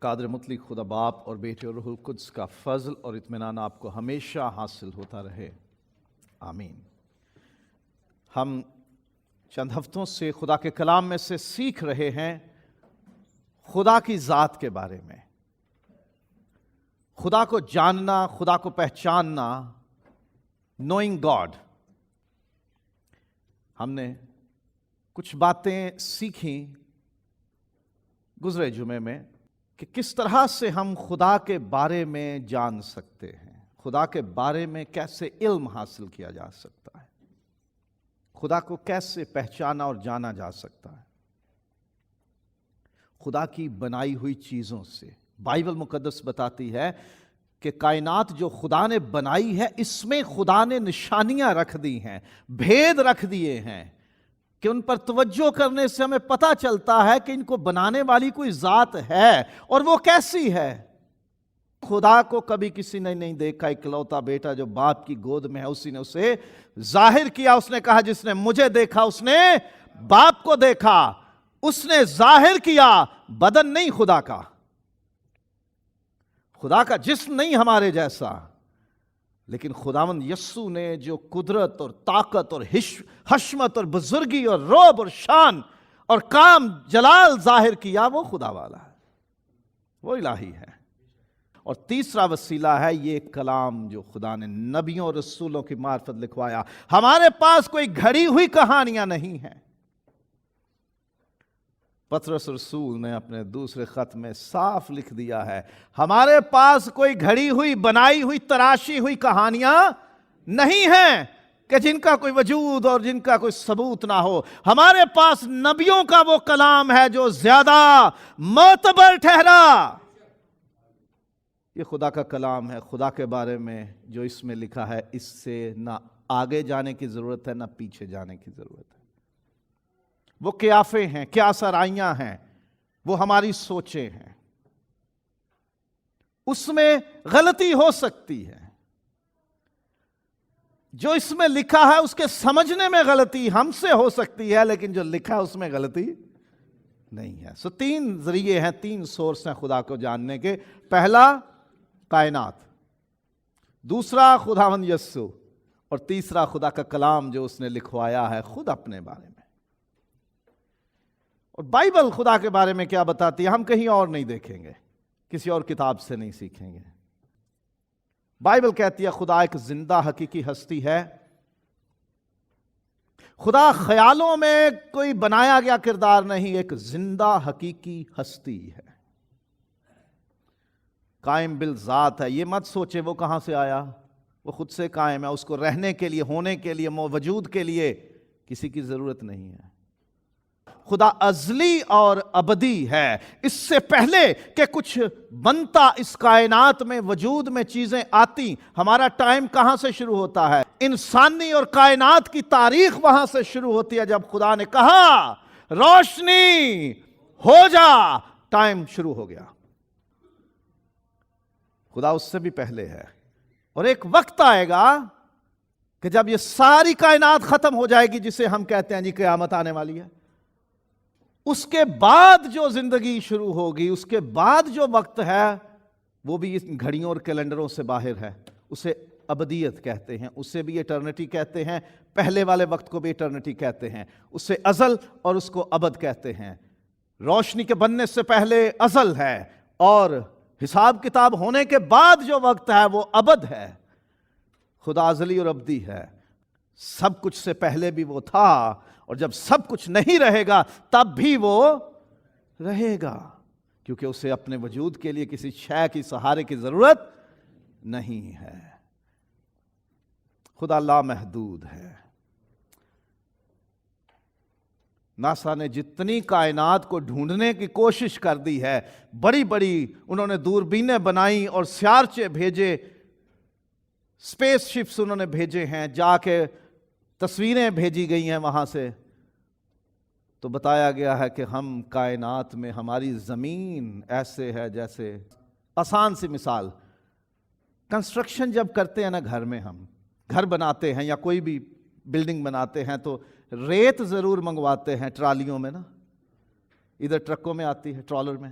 قادر مطلق خدا باپ اور بیٹے اور روح القدس کا فضل اور اطمینان آپ کو ہمیشہ حاصل ہوتا رہے، آمین۔ ہم چند ہفتوں سے خدا کے کلام میں سے سیکھ رہے ہیں خدا کی ذات کے بارے میں، خدا کو جاننا، خدا کو پہچاننا، نوئنگ گاڈ۔ ہم نے کچھ باتیں سیکھیں گزرے جمعے میں کہ کس طرح سے ہم خدا کے بارے میں جان سکتے ہیں، خدا کے بارے میں کیسے علم حاصل کیا جا سکتا ہے، خدا کو کیسے پہچانا اور جانا جا سکتا ہے۔ خدا کی بنائی ہوئی چیزوں سے بائبل مقدس بتاتی ہے کہ کائنات جو خدا نے بنائی ہے اس میں خدا نے نشانیاں رکھ دی ہیں، بھید رکھ دیے ہیں کہ ان پر توجہ کرنے سے ہمیں پتہ چلتا ہے کہ ان کو بنانے والی کوئی ذات ہے اور وہ کیسی ہے۔ خدا کو کبھی کسی نے نہیں دیکھا، اکلوتا بیٹا جو باپ کی گود میں ہے اسی نے اسے ظاہر کیا۔ اس نے کہا جس نے مجھے دیکھا اس نے باپ کو دیکھا۔ اس نے ظاہر کیا، بدن نہیں خدا کا، خدا کا جسم نہیں ہمارے جیسا، لیکن خداوند یسوع نے جو قدرت اور طاقت اور حشمت اور بزرگی اور رعب اور شان اور کام جلال ظاہر کیا، وہ خدا والا ہے، وہ الہی ہے۔ اور تیسرا وسیلہ ہے یہ کلام جو خدا نے نبیوں اور رسولوں کی معرفت لکھوایا۔ ہمارے پاس کوئی گھڑی ہوئی کہانیاں نہیں ہیں۔ پطرس رسول نے اپنے دوسرے خط میں صاف لکھ دیا ہے، ہمارے پاس کوئی گھڑی ہوئی، بنائی ہوئی، تراشی ہوئی کہانیاں نہیں ہیں کہ جن کا کوئی وجود اور جن کا کوئی ثبوت نہ ہو۔ ہمارے پاس نبیوں کا وہ کلام ہے جو زیادہ معتبر ٹھہرا۔ یہ خدا کا کلام ہے، خدا کے بارے میں جو اس میں لکھا ہے، اس سے نہ آگے جانے کی ضرورت ہے نہ پیچھے جانے کی ضرورت ہے۔ وہ قیافے ہیں، کیا سرائیاں ہیں، وہ ہماری سوچیں ہیں، اس میں غلطی ہو سکتی ہے۔ جو اس میں لکھا ہے اس کے سمجھنے میں غلطی ہم سے ہو سکتی ہے، لیکن جو لکھا ہے اس میں غلطی نہیں ہے۔ سو تین ذریعے ہیں، تین سورس ہیں خدا کو جاننے کے۔ پہلا کائنات، دوسرا خداوند یسوع، اور تیسرا خدا کا کلام جو اس نے لکھوایا ہے خود اپنے بارے میں۔ اور بائبل خدا کے بارے میں کیا بتاتی ہے ہم کہیں اور نہیں دیکھیں گے، کسی اور کتاب سے نہیں سیکھیں گے۔ بائبل کہتی ہے خدا ایک زندہ حقیقی ہستی ہے۔ خدا خیالوں میں کوئی بنایا گیا کردار نہیں، ایک زندہ حقیقی ہستی ہے، قائم بالذات ہے۔ یہ مت سوچے وہ کہاں سے آیا، وہ خود سے قائم ہے، اس کو رہنے کے لیے، ہونے کے لیے، وجود کے لیے کسی کی ضرورت نہیں ہے۔ خدا ازلی اور ابدی ہے۔ اس سے پہلے کہ کچھ بنتا اس کائنات میں، وجود میں چیزیں آتی، ہمارا ٹائم کہاں سے شروع ہوتا ہے؟ انسانی اور کائنات کی تاریخ وہاں سے شروع ہوتی ہے جب خدا نے کہا روشنی ہو جا، ٹائم شروع ہو گیا۔ خدا اس سے بھی پہلے ہے، اور ایک وقت آئے گا کہ جب یہ ساری کائنات ختم ہو جائے گی، جسے ہم کہتے ہیں جی قیامت آنے والی ہے۔ اس کے بعد جو زندگی شروع ہوگی، اس کے بعد جو وقت ہے، وہ بھی گھڑیوں اور کیلنڈروں سے باہر ہے۔ اسے ابدیت کہتے ہیں، اسے بھی ایٹرنٹی کہتے ہیں، پہلے والے وقت کو بھی ایٹرنٹی کہتے ہیں، اسے ازل اور اس کو ابد کہتے ہیں۔ روشنی کے بننے سے پہلے ازل ہے، اور حساب کتاب ہونے کے بعد جو وقت ہے وہ ابد ہے۔ خدا ازلی اور ابدی ہے، سب کچھ سے پہلے بھی وہ تھا، اور جب سب کچھ نہیں رہے گا تب بھی وہ رہے گا، کیونکہ اسے اپنے وجود کے لیے کسی شے کی سہارے کی ضرورت نہیں ہے۔ خدا لامحدود ہے۔ ناسا نے جتنی کائنات کو ڈھونڈنے کی کوشش کر دی ہے، بڑی بڑی انہوں نے دوربینیں بنائی اور سیارچے بھیجے، اسپیس شپس انہوں نے بھیجے ہیں، جا کے تصویریں بھیجی گئی ہیں وہاں سے، تو بتایا گیا ہے کہ ہم کائنات میں، ہماری زمین ایسے ہے جیسے، آسان سی مثال، کنسٹرکشن جب کرتے ہیں نا، گھر میں ہم گھر بناتے ہیں یا کوئی بھی بلڈنگ بناتے ہیں تو ریت ضرور منگواتے ہیں ٹرالیوں میں نا، ادھر ٹرکوں میں آتی ہے، ٹرالر میں،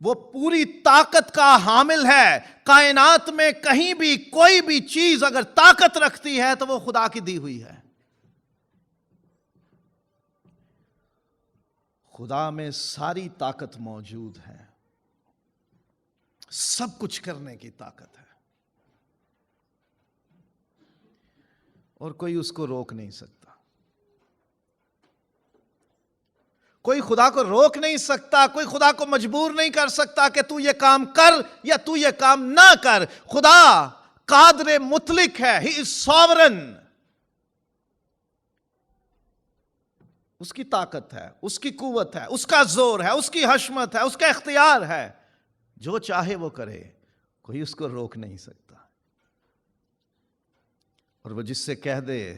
وہ پوری طاقت کا حامل ہے. کائنات میں کہیں بھی کوئی بھی چیز اگر طاقت رکھتی ہے تو وہ خدا کی دی ہوئی ہے. خدا میں ساری طاقت موجود ہے، سب کچھ کرنے کی طاقت ہے، اور کوئی اس کو روک نہیں سکتا. کوئی خدا کو روک نہیں سکتا، کوئی خدا کو مجبور نہیں کر سکتا کہ تو یہ کام کر یا تو یہ کام نہ کر. خدا قادر مطلق ہے. ہی از ساورن. اس کی طاقت ہے، اس کی قوت ہے، اس کا زور ہے، اس کی حشمت ہے، اس کا اختیار ہے. جو چاہے وہ کرے، کوئی اس کو روک نہیں سکتا. اور وہ جس سے کہہ دے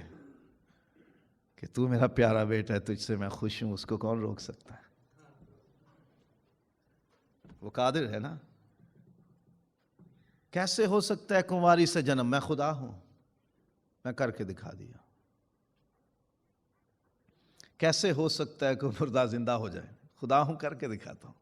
کہ تو میرا پیارا بیٹا ہے، تجھ سے میں خوش ہوں، اس کو کون روک سکتا ہے؟ وہ قادر ہے نا. کیسے ہو سکتا ہے کنواری سے جنم؟ میں خدا ہوں، میں کر کے دکھا دیا. کیسے ہو سکتا ہے کہ مردہ زندہ ہو جائے؟ خدا ہوں، کر کے دکھاتا ہوں.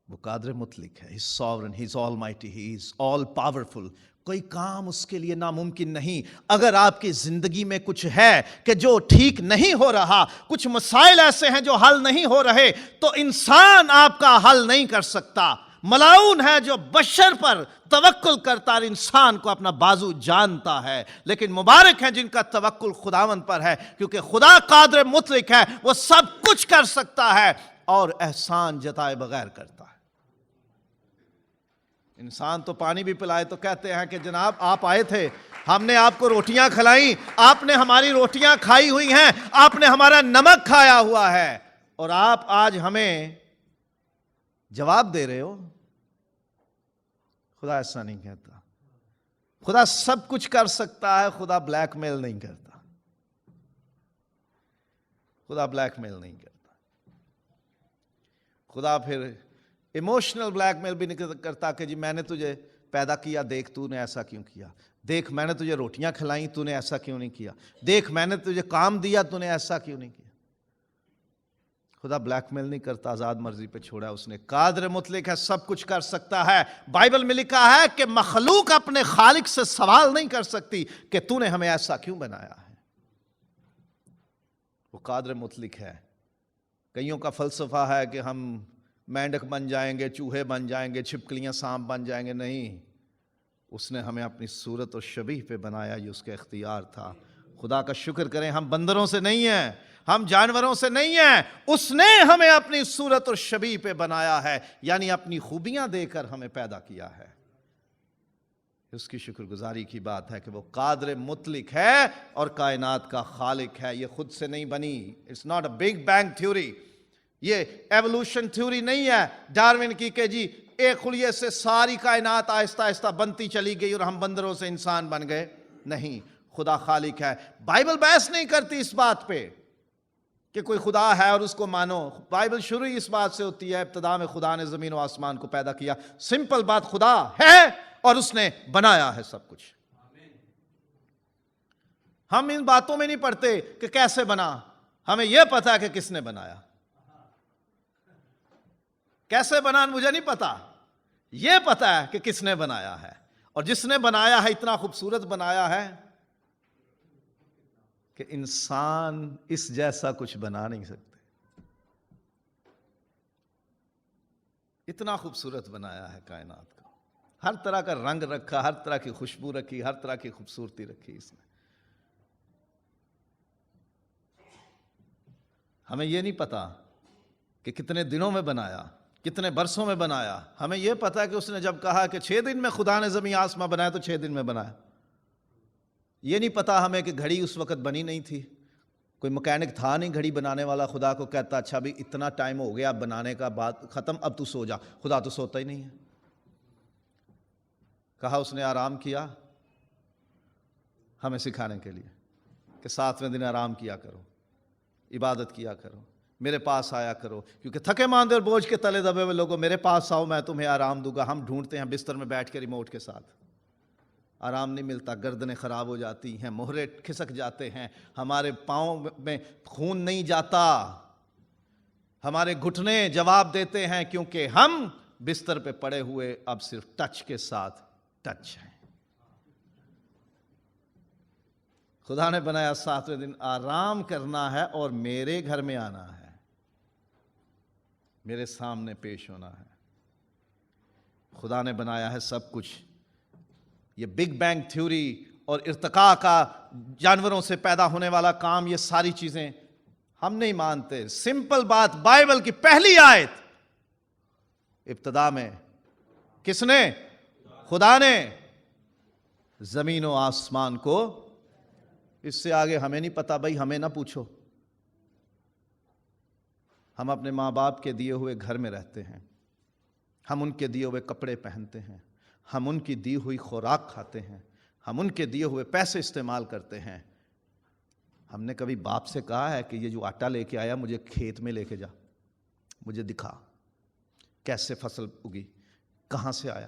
وہ قادر مطلق ہے. He is sovereign, He is almighty, He is all powerful. کوئی کام اس کے لیے ناممکن نہیں. اگر آپ کی زندگی میں کچھ ہے کہ جو ٹھیک نہیں ہو رہا، کچھ مسائل ایسے ہیں جو حل نہیں ہو رہے، تو انسان آپ کا حل نہیں کر سکتا. ملعون ہے جو بشر پر توکل کرتا اور انسان کو اپنا بازو جانتا ہے. لیکن مبارک ہیں جن کا توکل خداوند پر ہے، کیونکہ خدا قادر مطلق ہے. وہ سب کچھ کر سکتا ہے اور احسان جتائے بغیر کرتا ہے. انسان تو پانی بھی پلائے تو کہتے ہیں کہ جناب آپ آئے تھے، ہم نے آپ کو روٹیاں کھلائیں، آپ نے ہماری روٹیاں کھائی ہوئی ہیں، آپ نے ہمارا نمک کھایا ہوا ہے، اور آپ آج ہمیں جواب دے رہے ہو. خدا ایسا نہیں کہتا. خدا سب کچھ کر سکتا ہے. خدا بلیک میل نہیں کرتا. خدا بلیک میل نہیں کرتا. خدا پھر ایموشنل بلیک میل بھی نہیں کرتا کہ جی میں نے تجھے پیدا کیا، دیکھ تو نے ایسا کیوں کیا، دیکھ میں نے تجھے روٹیاں کھلائیں تو نے ایسا کیوں نہیں کیا، دیکھ میں نے تجھے کام دیا تو نے ایسا کیوں نہیں کیا. خدا بلیک میل نہیں کرتا، آزاد مرضی پہ چھوڑا اس نے. قادر مطلق ہے، سب کچھ کر سکتا ہے. بائبل میں لکھا ہے کہ مخلوق اپنے خالق سے سوال نہیں کر سکتی کہ تو نے ہمیں ایسا کیوں بنایا ہے. وہ قادر مطلق ہے. کئیوں کا فلسفہ ہے کہ ہم مینڈک بن جائیں گے، چوہے بن جائیں گے، چھپکلیاں سانپ بن جائیں گے. نہیں، اس نے ہمیں اپنی صورت اور شبیہ پہ بنایا، یہ اس کا اختیار تھا. خدا کا شکر کریں، ہم بندروں سے نہیں ہیں، ہم جانوروں سے نہیں ہیں. اس نے ہمیں اپنی صورت اور شبیہ پہ بنایا ہے، یعنی اپنی خوبیاں دے کر ہمیں پیدا کیا ہے. اس کی شکر گزاری کی بات ہے کہ وہ قادر مطلق ہے اور کائنات کا خالق ہے. یہ خود سے نہیں بنی. It's not a big bang theory. یہ ایوولوشن تھیوری نہیں ہے ڈارون کی کہ جی ایک خلیے سے ساری کائنات آہستہ آہستہ بنتی چلی گئی اور ہم بندروں سے انسان بن گئے. نہیں، خدا خالق ہے. بائبل بحث نہیں کرتی اس بات پہ کہ کوئی خدا ہے اور اس کو مانو. بائبل شروع ہی اس بات سے ہوتی ہے، ابتدا میں خدا نے زمین و آسمان کو پیدا کیا. سمپل بات، خدا ہے اور اس نے بنایا ہے سب کچھ. ہم ان باتوں میں نہیں پڑھتے کہ کیسے بنا. ہمیں یہ پتا ہے کہ کس نے بنایا. کیسے بنا مجھے نہیں پتا، یہ پتا ہے کہ کس نے بنایا ہے. اور جس نے بنایا ہے اتنا خوبصورت بنایا ہے کہ انسان اس جیسا کچھ بنا نہیں سکتے. اتنا خوبصورت بنایا ہے کائنات کو. ہر طرح کا رنگ رکھا، ہر طرح کی خوشبو رکھی، ہر طرح کی خوبصورتی رکھی اس نے. ہمیں یہ نہیں پتا کہ کتنے دنوں میں بنایا، کتنے برسوں میں بنایا. ہمیں یہ پتا کہ اس نے جب کہا کہ 6 دن میں خدا نے زمین آسمان بنایا تو 6 دن میں بنایا. یہ نہیں پتا ہمیں کہ گھڑی اس وقت بنی نہیں تھی، کوئی مکینک تھا نہیں گھڑی بنانے والا. خدا کو کہتا اچھا بھی اتنا ٹائم ہو گیا بنانے کا، بات ختم، اب تو سو جا. خدا تو سوتا ہی نہیں ہے. کہا اس نے آرام کیا ہمیں سکھانے کے لیے کہ 7ویں دن آرام کیا کرو، عبادت کیا کرو، میرے پاس آیا کرو، کیونکہ تھکے ماندے اور بوجھ کے تلے دبے ہوئے لوگوں میرے پاس آؤ، میں تمہیں آرام دوں گا. ہم ڈھونڈتے ہیں بستر میں بیٹھ کے ریموٹ کے ساتھ. آرام نہیں ملتا، گردنیں خراب ہو جاتی ہیں، مہرے کھسک جاتے ہیں، ہمارے پاؤں میں خون نہیں جاتا، ہمارے گھٹنے جواب دیتے ہیں، کیونکہ ہم بستر پہ پڑے ہوئے اب صرف ٹچ کے ساتھ ٹچ ہیں۔ خدا نے بنایا 7ویں دن آرام کرنا ہے اور میرے گھر میں آنا ہے، میرے سامنے پیش ہونا ہے۔ خدا نے بنایا ہے سب کچھ۔ یہ بگ بینگ تھیوری اور ارتقاء کا جانوروں سے پیدا ہونے والا کام، یہ ساری چیزیں ہم نہیں مانتے۔ سمپل بات، بائبل کی پہلی آیت، ابتدا میں کس نے؟ خدا نے زمین و آسمان کو۔ اس سے آگے ہمیں نہیں پتا بھائی، ہمیں نہ پوچھو۔ ہم اپنے ماں باپ کے دیے ہوئے گھر میں رہتے ہیں، ہم ان کے دیے ہوئے کپڑے پہنتے ہیں، ہم ان کی دی ہوئی خوراک کھاتے ہیں، ہم ان کے دیے ہوئے پیسے استعمال کرتے ہیں۔ ہم نے کبھی باپ سے کہا ہے کہ یہ جو آٹا لے کے آیا مجھے کھیت میں لے کے جا، مجھے دکھا کیسے فصل اگی، کہاں سے آیا،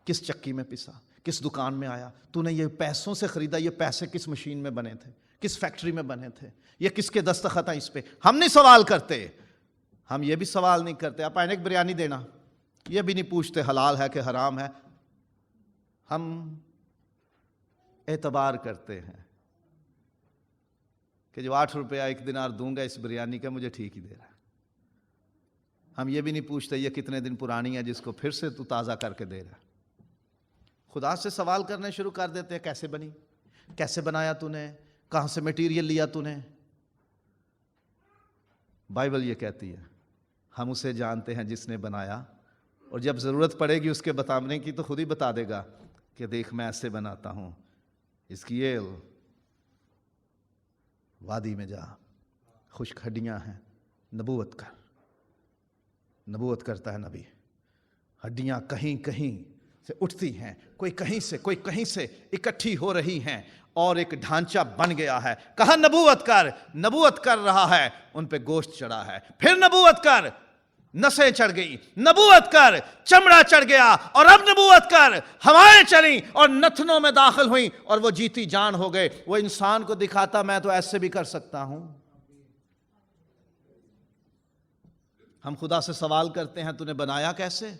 کس چکی میں پسا، کس دکان میں آیا، تو نے یہ پیسوں سے خریدا، یہ پیسے کس مشین میں بنے تھے، کس فیکٹری میں بنے تھے، یہ کس کے دستخط ہیں اس پہ؟ ہم نہیں سوال کرتے۔ ہم یہ بھی سوال نہیں کرتے آپ آئیں ایک بریانی دینا، یہ بھی نہیں پوچھتے حلال ہے کہ حرام ہے۔ ہم اعتبار کرتے ہیں کہ جو 8 روپیہ 1 دینار دوں گا اس بریانی کا، مجھے ٹھیک ہی دے رہا ہے۔ ہم یہ بھی نہیں پوچھتے یہ کتنے دن پرانی ہے جس کو پھر سے تو تازہ کر کے دے رہا ہے۔ خدا سے سوال کرنے شروع کر دیتے ہیں، کیسے بنی، کیسے بنایا تو نے، کہاں سے میٹیریل لیا تو نے؟ بائبل یہ کہتی ہے ہم اسے جانتے ہیں جس نے بنایا، اور جب ضرورت پڑے گی اس کے بتانے کی تو خود ہی بتا دے گا کہ دیکھ میں ایسے بناتا ہوں۔ حزقییل وادی میں جا، خشک ہڈیاں ہیں، نبوت کر۔ نبوت کرتا ہے نبی، ہڈیاں کہیں کہیں سے اٹھتی ہیں، کوئی کہیں سے اکٹھی ہو رہی ہیں اور ایک ڈھانچہ بن گیا ہے۔ کہا نبوت کر، نبوت کر رہا ہے، ان پہ گوشت چڑھا ہے، پھر نبوت کر، نسیں چڑھ گئی، نبوت کر، چمڑا چڑھ گیا، اور اب نبوت کر، ہوائیں چلیں اور نتنوں میں داخل ہوئیں اور وہ جیتی جان ہو گئے۔ وہ انسان کو دکھاتا میں تو ایسے بھی کر سکتا ہوں۔ ہم خدا سے سوال کرتے ہیں تو نے بنایا کیسے؟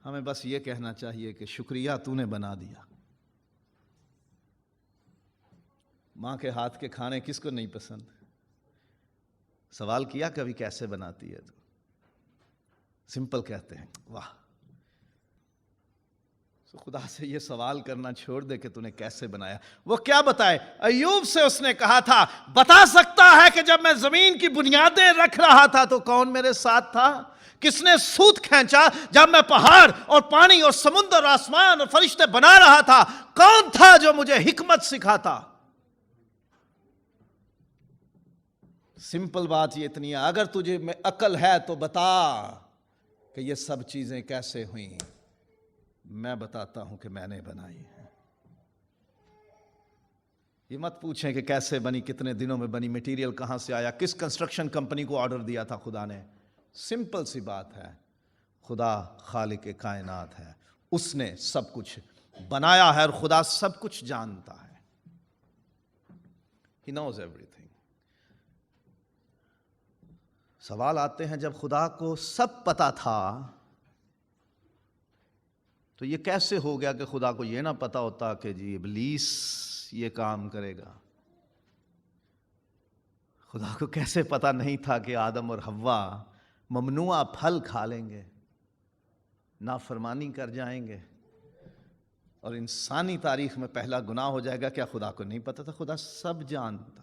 ہمیں بس یہ کہنا چاہیے کہ شکریہ تو نے بنا دیا۔ ماں کے ہاتھ کے کھانے کس کو نہیں پسند؟ سوال کیا کبھی کیسے بناتی ہے تو؟ سمپل کہتے ہیں واہ۔ تو خدا سے یہ سوال کرنا چھوڑ دے کہ تو نے کیسے بنایا۔ وہ کیا بتائے؟ ایوب سے اس نے کہا تھا بتا سکتا ہے کہ جب میں زمین کی بنیادیں رکھ رہا تھا تو کون میرے ساتھ تھا؟ کس نے سوت کھینچا جب میں پہاڑ اور پانی اور سمندر اور آسمان اور فرشتے بنا رہا تھا؟ کون تھا جو مجھے حکمت سکھاتا؟ سمپل بات یہ اتنی ہے، اگر تجھے میں عقل ہے تو بتا کہ یہ سب چیزیں کیسے ہوئیں۔ میں بتاتا ہوں کہ میں نے بنائی ہیں۔ یہ مت پوچھیں کہ کیسے بنی، کتنے دنوں میں بنی، میٹیریل کہاں سے آیا، کس کنسٹرکشن کمپنی کو آرڈر دیا تھا خدا نے۔ سمپل سی بات ہے، خدا خالق کائنات ہے، اس نے سب کچھ بنایا ہے اور خدا سب کچھ جانتا ہے۔ He knows everything۔ سوال آتے ہیں جب خدا کو سب پتا تھا تو یہ کیسے ہو گیا کہ خدا کو یہ نہ پتا ہوتا کہ جی ابلیس یہ کام کرے گا؟ خدا کو کیسے پتا نہیں تھا کہ آدم اور حوا ممنوعہ پھل کھا لیں گے، نافرمانی کر جائیں گے اور انسانی تاریخ میں پہلا گناہ ہو جائے گا؟ کیا خدا کو نہیں پتا تھا؟ خدا سب جانتا ہے۔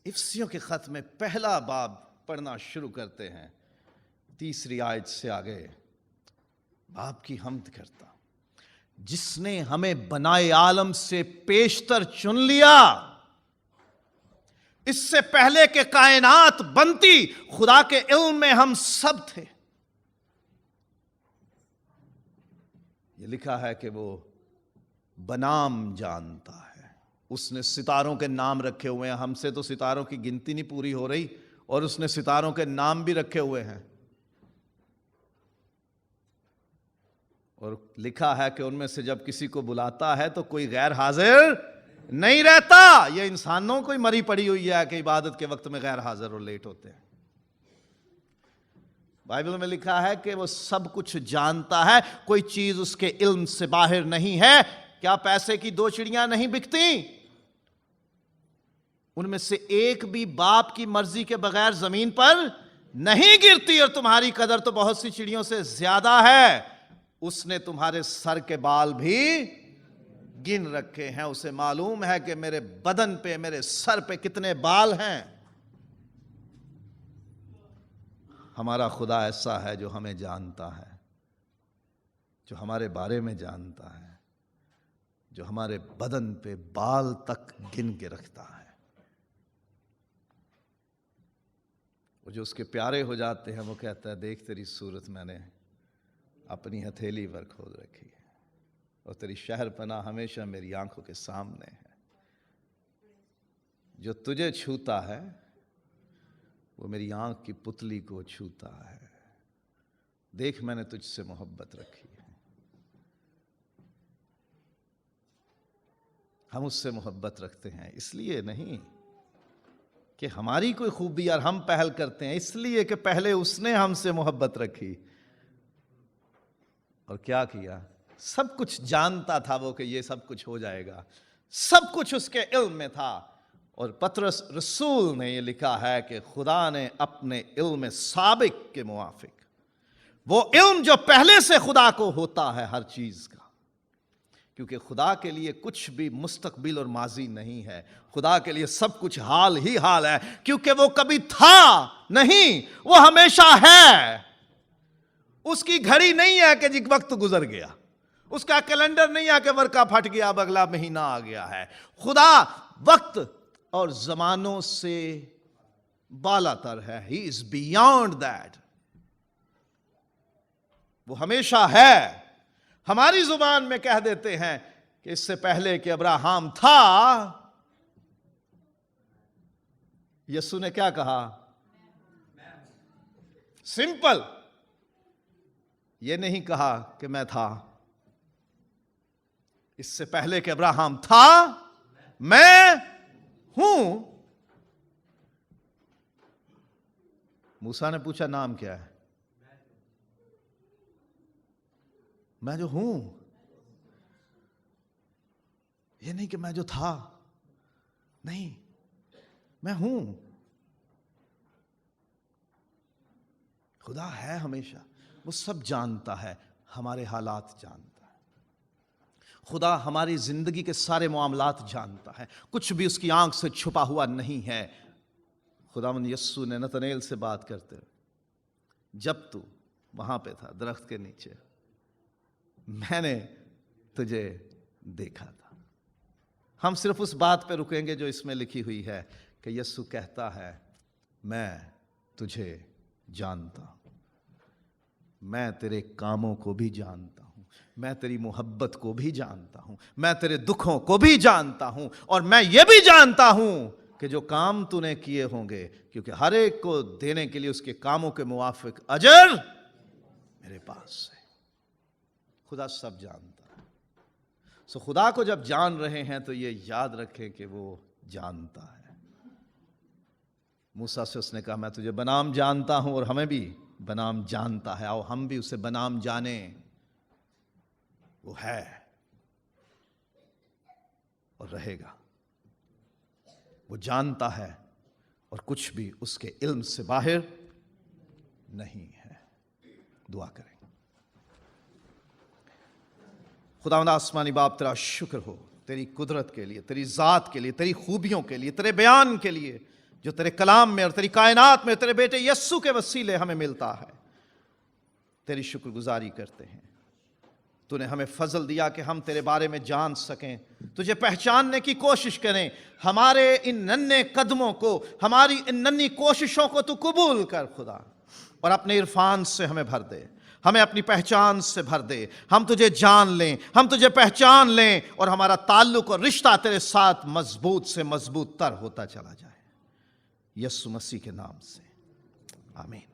افسیوں کے خط میں پہلا باب پڑھنا شروع کرتے ہیں، 3 آیت سے آگے باپ کی حمد کرتا، جس نے ہمیں بنائے عالم سے پیشتر چن لیا، اس سے پہلے کہ کائنات بنتی خدا کے علم میں ہم سب تھے۔ یہ لکھا ہے کہ وہ بنام جانتا ہے، اس نے ستاروں کے نام رکھے ہوئے ہیں۔ ہم سے تو ستاروں کی گنتی نہیں پوری ہو رہی اور اس نے ستاروں کے نام بھی رکھے ہوئے ہیں۔ اور لکھا ہے کہ ان میں سے جب کسی کو بلاتا ہے تو کوئی غیر حاضر نہیں رہتا۔ یہ انسانوں کو ہی مری پڑی ہوئی ہے کہ عبادت کے وقت میں غیر حاضر اور لیٹ ہوتے ہیں۔ بائبل میں لکھا ہے کہ وہ سب کچھ جانتا ہے، کوئی چیز اس کے علم سے باہر نہیں ہے۔ کیا پیسے کی 2 چڑیاں نہیں بکتی؟ ان میں سے ایک بھی باپ کی مرضی کے بغیر زمین پر نہیں گرتی، اور تمہاری قدر تو بہت سی چڑیوں سے زیادہ ہے۔ اس نے تمہارے سر کے بال بھی گن رکھے ہیں، اسے معلوم ہے کہ میرے بدن پہ، میرے سر پہ کتنے بال ہیں۔ ہمارا خدا ایسا ہے جو ہمیں جانتا ہے، جو ہمارے بارے میں جانتا ہے، جو ہمارے بدن پہ بال تک گن کے رکھتا ہے۔ وہ جو اس کے پیارے ہو جاتے ہیں وہ کہتا ہے دیکھ تیری صورت میں نے اپنی ہتھیلی پر کھود رکھی ہے، اور تیری شہر پناہ ہمیشہ میری آنکھوں کے سامنے ہے۔ جو تجھے چھوتا ہے وہ میری آنکھ کی پتلی کو چھوتا ہے۔ دیکھ میں نے تجھ سے محبت رکھی ہے۔ ہم اس سے محبت رکھتے ہیں اس لیے نہیں کہ ہماری کوئی خوبی اور ہم پہل کرتے ہیں، اس لیے کہ پہلے اس نے ہم سے محبت رکھی۔ اور کیا کیا؟ سب کچھ جانتا تھا وہ کہ یہ سب کچھ ہو جائے گا، سب کچھ اس کے علم میں تھا۔ اور پطرس رسول نے یہ لکھا ہے کہ خدا نے اپنے علم سابق کے موافق، وہ علم جو پہلے سے خدا کو ہوتا ہے ہر چیز کا، کیونکہ خدا کے لیے کچھ بھی مستقبل اور ماضی نہیں ہے، خدا کے لیے سب کچھ حال ہی حال ہے، کیونکہ وہ کبھی تھا نہیں، وہ ہمیشہ ہے۔ اس کی گھڑی نہیں ہے کہ جب وقت گزر گیا، اس کا کیلنڈر نہیں ہے کہ ورقہ پھٹ گیا اب اگلا مہینہ آ گیا ہے۔ خدا وقت اور زمانوں سے بالا تر ہے، ہی از بیانڈ دیٹ، وہ ہمیشہ ہے۔ ہماری زبان میں کہہ دیتے ہیں کہ اس سے پہلے کہ ابراہیم تھا، یسوع نے کیا کہا؟ سمپل، یہ نہیں کہا کہ میں تھا۔ اس سے پہلے کہ ابراہیم تھا میں ہوں۔ موسیٰ نے پوچھا نام کیا ہے؟ میں جو ہوں، یہ نہیں کہ میں جو تھا، نہیں، میں ہوں۔ خدا ہے ہمیشہ، وہ سب جانتا ہے، ہمارے حالات جانتا ہے۔ خدا ہماری زندگی کے سارے معاملات جانتا ہے، کچھ بھی اس کی آنکھ سے چھپا ہوا نہیں ہے۔ خداوند یسوع نے نتنیل سے بات کرتے ہوئے، جب تو وہاں پہ تھا درخت کے نیچے، میں نے تجھے دیکھا تھا۔ ہم صرف اس بات پہ رکیں گے جو اس میں لکھی ہوئی ہے کہ یسوع کہتا ہے میں تجھے جانتا ہوں، میں تیرے کاموں کو بھی جانتا ہوں، میں تیری محبت کو بھی جانتا ہوں، میں تیرے دکھوں کو بھی جانتا ہوں، اور میں یہ بھی جانتا ہوں کہ جو کام تو نے کیے ہوں گے، کیونکہ ہر ایک کو دینے کے لیے اس کے کاموں کے موافق اجر میرے پاس ہے۔ خدا سب جانتا ہے۔ سو خدا کو جب جان رہے ہیں تو یہ یاد رکھیں کہ وہ جانتا ہے۔ موسیٰ سے اس نے کہا میں تجھے بنام جانتا ہوں، اور ہمیں بھی بنام جانتا ہے، آؤ ہم بھی اسے بنام جانیں۔ وہ ہے اور رہے گا، وہ جانتا ہے، اور کچھ بھی اس کے علم سے باہر نہیں ہے۔ دعا کریں۔ خداوند آسمانی باپ تیرا شکر ہو تیری قدرت کے لیے، تیری ذات کے لیے، تیری خوبیوں کے لیے، تیرے بیان کے لیے جو تیرے کلام میں اور تیری کائنات میں تیرے بیٹے یسوع کے وسیلے ہمیں ملتا ہے۔ تیری شکر گزاری کرتے ہیں، تو نے ہمیں فضل دیا کہ ہم تیرے بارے میں جان سکیں، تجھے پہچاننے کی کوشش کریں۔ ہمارے ان ننھے قدموں کو، ہماری ان ننھی کوششوں کو تو قبول کر خدا، اور اپنے عرفان سے ہمیں بھر دے، ہمیں اپنی پہچان سے بھر دے، ہم تجھے جان لیں، ہم تجھے پہچان لیں، اور ہمارا تعلق اور رشتہ تیرے ساتھ مضبوط سے مضبوط تر ہوتا چلا جائے۔ یسوع مسیح کے نام سے آمین۔